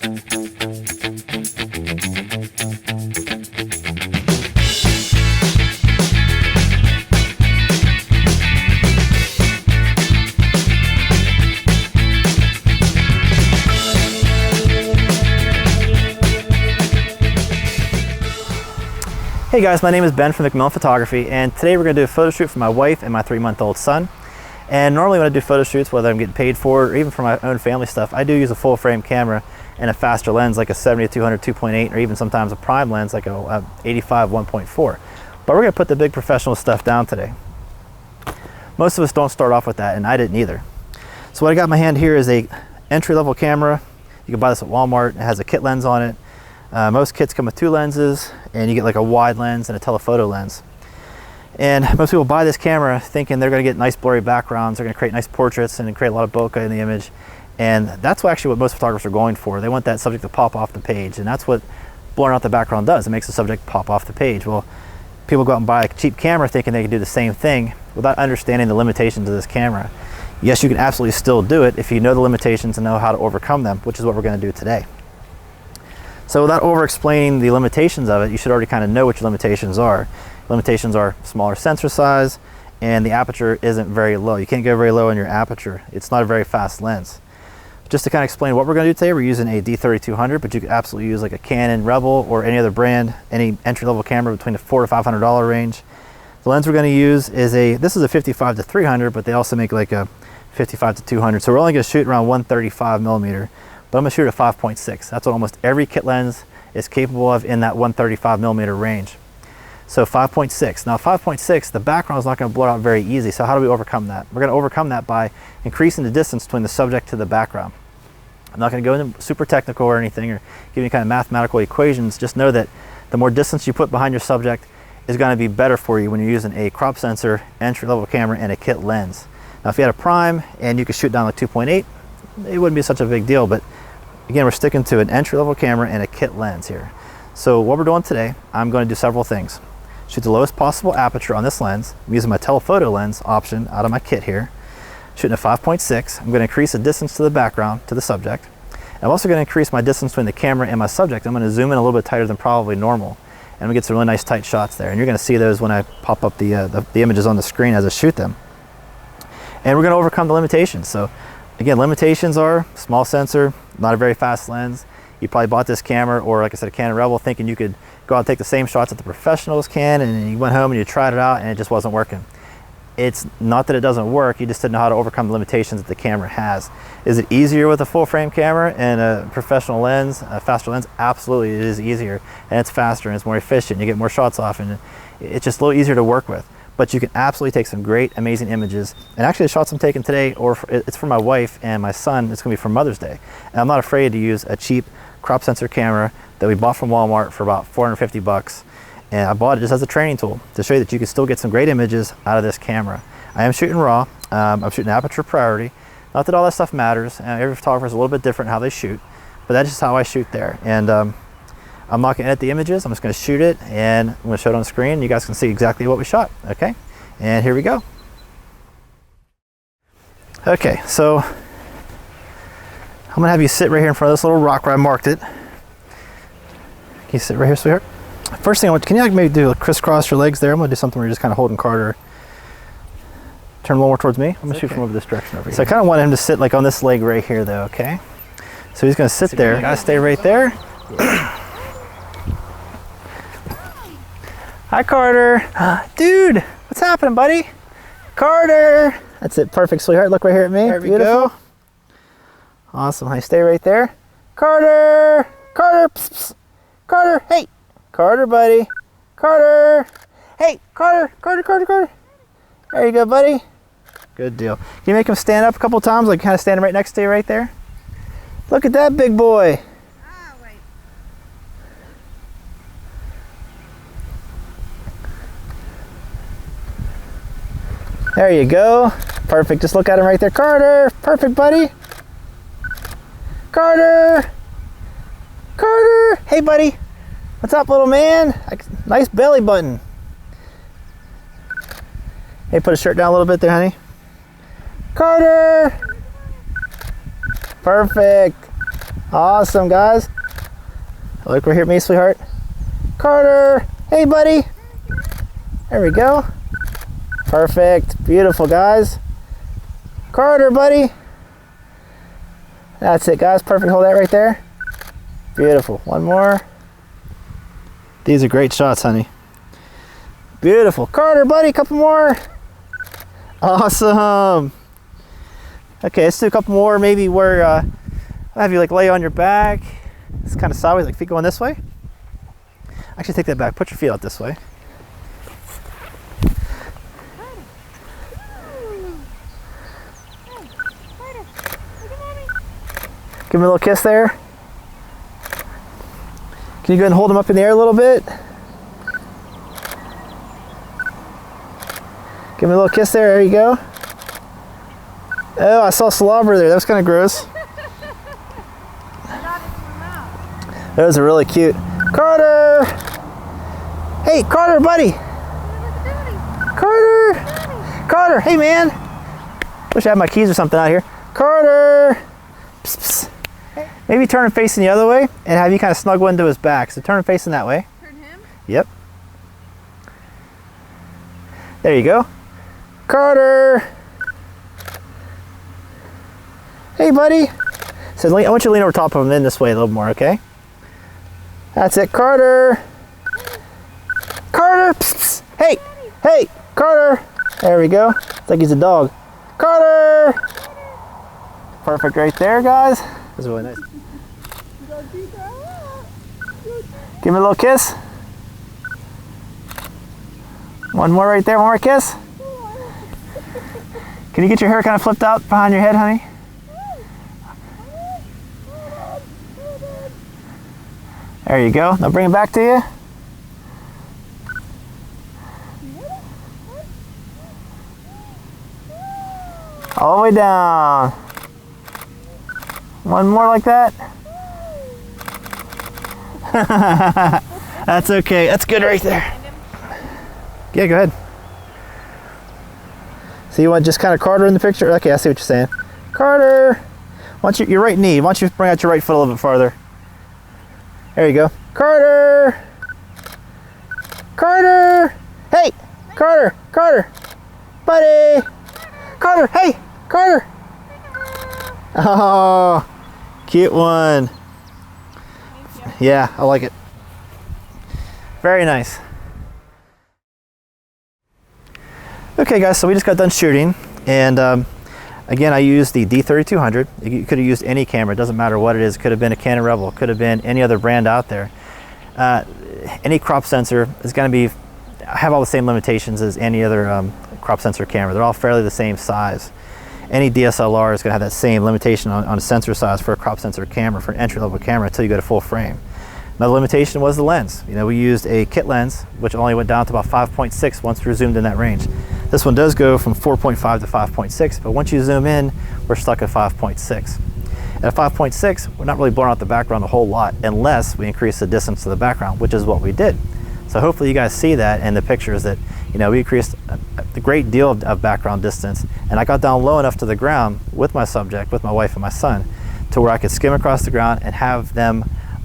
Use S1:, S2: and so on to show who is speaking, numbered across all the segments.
S1: Hey guys, my name is Ben from McMillan Photography, and today we're going to do a photo shoot for my wife and my 3-month-old son. And normally when I do photo shoots, whether I'm getting paid for it or even for my own family stuff, I do use a full frame camera and a faster lens like a 70-200 2.8 or even sometimes a prime lens like a 85 1.4. But we're going to put the big professional stuff down today. Most of us don't start off with that, and I didn't either. So what I got in my hand here is a entry-level camera. You can buy this at Walmart. It has a kit lens on it. Most kits come with 2 lenses, and you get like a wide lens and a telephoto lens. And most people buy this camera thinking they're going to get nice blurry backgrounds, they're going to create nice portraits and create a lot of bokeh in the image. And that's actually what most photographers are going for. They want that subject to pop off the page, and that's what blurring out the background does. It makes the subject pop off the page. Well, people go out and buy a cheap camera thinking they can do the same thing without understanding the limitations of this camera. Yes, you can absolutely still do it if you know the limitations and know how to overcome them, which is what we're going to do today. So without over-explaining the limitations of it, you should already kind of know what your limitations are. Limitations are smaller sensor size, and the aperture isn't very low. You can't go very low in your aperture. It's not a very fast lens. Just to kind of explain what we're going to do today, we're using a D3200, but you could absolutely use like a Canon Rebel or any other brand, any entry-level camera between the $400 to $500 range. The lens we're going to use is this is a 55 to 300, but they also make like a 55 to 200. So we're only going to shoot around 135 millimeter. But I'm going to shoot at 5.6. That's what almost every kit lens is capable of in that 135 millimeter range. So 5.6. Now 5.6, the background is not going to blur out very easy. So how do we overcome that? We're going to overcome that by increasing the distance between the subject to the background. I'm not going to go into super technical or anything or give you kind of mathematical equations. Just know that the more distance you put behind your subject is going to be better for you when you're using a crop sensor, entry-level camera, and a kit lens. Now if you had a prime and you could shoot down like 2.8, it wouldn't be such a big deal, but again, we're sticking to an entry-level camera and a kit lens here. So what we're doing today, I'm going to do several things. Shoot the lowest possible aperture on this lens. I'm using my telephoto lens option out of my kit here. Shooting at 5.6. I'm going to increase the distance to the background, to the subject. I'm also going to increase my distance between the camera and my subject. I'm going to zoom in a little bit tighter than probably normal. And we get some really nice tight shots there. And you're going to see those when I pop up the images on the screen as I shoot them. And we're going to overcome the limitations. So again, limitations are small sensor, not a very fast lens. You probably bought this camera, or like I said, a Canon Rebel, thinking you could go out and take the same shots that the professionals can, and you went home and you tried it out and it just wasn't working. It's not that it doesn't work, you just didn't know how to overcome the limitations that the camera has. Is it easier with a full frame camera and a professional lens, a faster lens? Absolutely, it is easier, and it's faster and it's more efficient. You get more shots off, and it's just a little easier to work with. But you can absolutely take some great, amazing images. And actually the shots I'm taking today, it's for my wife and my son, it's gonna be for Mother's Day. And I'm not afraid to use a cheap crop sensor camera that we bought from Walmart for about 450 bucks. And I bought it just as a training tool to show you that you can still get some great images out of this camera. I am shooting RAW, I'm shooting aperture priority. Not that all that stuff matters, every photographer is a little bit different how they shoot, but that's just how I shoot there. And I'm not going to edit the images, I'm just going to shoot it, and I'm going to show it on the screen. You guys can see exactly what we shot, okay? And here we go. Okay, so I'm going to have you sit right here in front of this little rock where I marked it. Can you sit right here, sweetheart? First thing I want, can you like maybe do a crisscross your legs there? I'm going to do something where you're just kind of holding Carter. Turn a little more towards me. I'm going to shoot from over this direction over here. So I kind of want him to sit like on this leg right here though, okay? So he's going to sit there. Got to stay right there. Yeah. Hi, Carter. Dude, what's happening, buddy? Carter. That's it. Perfect, sweetheart. Look right here at me. There we go. Awesome. Hi, stay right there. Carter. Carter. Psst, psst. Carter. Hey. Carter, buddy. Carter. Hey, Carter. Carter, Carter, Carter. There you go, buddy. Good deal. Can you make him stand up a couple times, like kind of standing right next to you right there? Look at that big boy. There you go. Perfect. Just look at him right there. Carter. Perfect, buddy. Carter. Carter. Hey, buddy. What's up, little man? Nice belly button. Hey, put a shirt down a little bit there, honey. Carter. Perfect. Awesome, guys. Look, we're here, me, sweetheart. Carter, hey, buddy. There we go. Perfect. Beautiful, guys. Carter, buddy. That's it, guys. Perfect. Hold that right there. Beautiful. One more. These are great shots, honey. Beautiful. Carter, buddy, a couple more. Awesome. Okay, let's do a couple more. Maybe where I'll have you like lay on your back. It's kind of sideways, like feet going this way. Actually, take that back. Put your feet out this way. Give him a little kiss there. Can you go ahead and hold him up in the air a little bit? Give him a little kiss there. There you go. Oh, I saw slobber there. That was kind of gross. Those are really cute. Carter! Hey, Carter, buddy! Carter! Carter, hey, man! Wish I had my keys or something out here. Carter! Psst, psst. Maybe turn him facing the other way and have you kind of snuggle into his back. So turn him facing that way.
S2: Turn him?
S1: Yep. There you go. Carter! Hey, buddy! So I want you to lean over top of him in this way a little more, okay? That's it, Carter! Carter! Psst, psst. Hey! Hey! Carter! There we go. It's like he's a dog. Carter! Perfect right there, guys. That's really nice. Give him a little kiss. One more right there, one more kiss. Can you get your hair kind of flipped out behind your head, honey? There you go. Now bring it back to you. All the way down. One more like that. That's okay. That's good right there. Yeah, go ahead. So you want just kind of Carter in the picture? Okay, I see what you're saying. Carter! Why don't your right knee. Why don't you bring out your right foot a little bit farther? There you go. Carter! Carter! Hey! Carter! Carter! Buddy! Carter! Hey! Carter! Oh, cute one. Yeah, I like it. Very nice. Okay, guys, so we just got done shooting, and again, I used the D3200. You could have used any camera. It doesn't matter what it is. It could have been a Canon Rebel. It could have been any other brand out there. Any crop sensor is going to have all the same limitations as any other crop sensor camera. They're all fairly the same size. Any DSLR is going to have that same limitation on sensor size for a crop sensor camera, for an entry-level camera, until you go to full frame. Another limitation was the lens. You know, we used a kit lens, which only went down to about 5.6 once we were zoomed in that range. This one does go from 4.5 to 5.6, but once you zoom in, we're stuck at 5.6. At 5.6, we're not really blurring out the background a whole lot unless we increase the distance to the background, which is what we did. So hopefully you guys see that in the pictures that, you know, we increased a great deal of background distance, and I got down low enough to the ground with my subject, with my wife and my son, to where I could skim across the ground and have them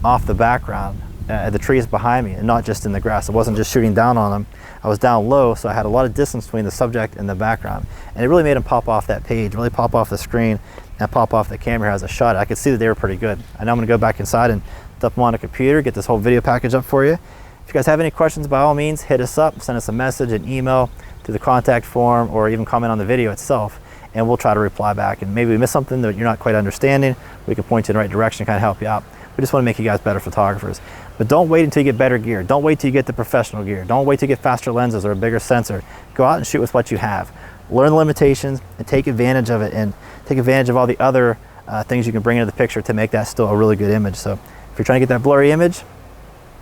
S1: off the background, the trees behind me, and not just in the grass. I wasn't just shooting down on them. I was down low, so I had a lot of distance between the subject and the background. And it really made them pop off that page, really pop off the screen, and pop off the camera as a shot. I could see that they were pretty good. I know I'm gonna go back inside and dump them on a computer, get this whole video package up for you. If you guys have any questions, by all means, hit us up, send us a message, an email, through the contact form, or even comment on the video itself, and we'll try to reply back. And maybe we missed something that you're not quite understanding, we can point you in the right direction, kind of help you out. We just want to make you guys better photographers. But don't wait until you get better gear. Don't wait till you get the professional gear. Don't wait till you get faster lenses or a bigger sensor. Go out and shoot with what you have. Learn the limitations and take advantage of it, and take advantage of all the other things you can bring into the picture to make that still a really good image. So if you're trying to get that blurry image,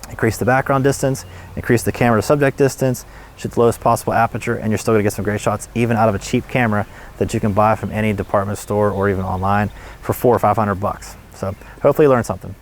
S1: increase the background distance, increase the camera to subject distance, shoot the lowest possible aperture, and you're still gonna get some great shots even out of a cheap camera that you can buy from any department store or even online for $400 or $500. So hopefully you learned something.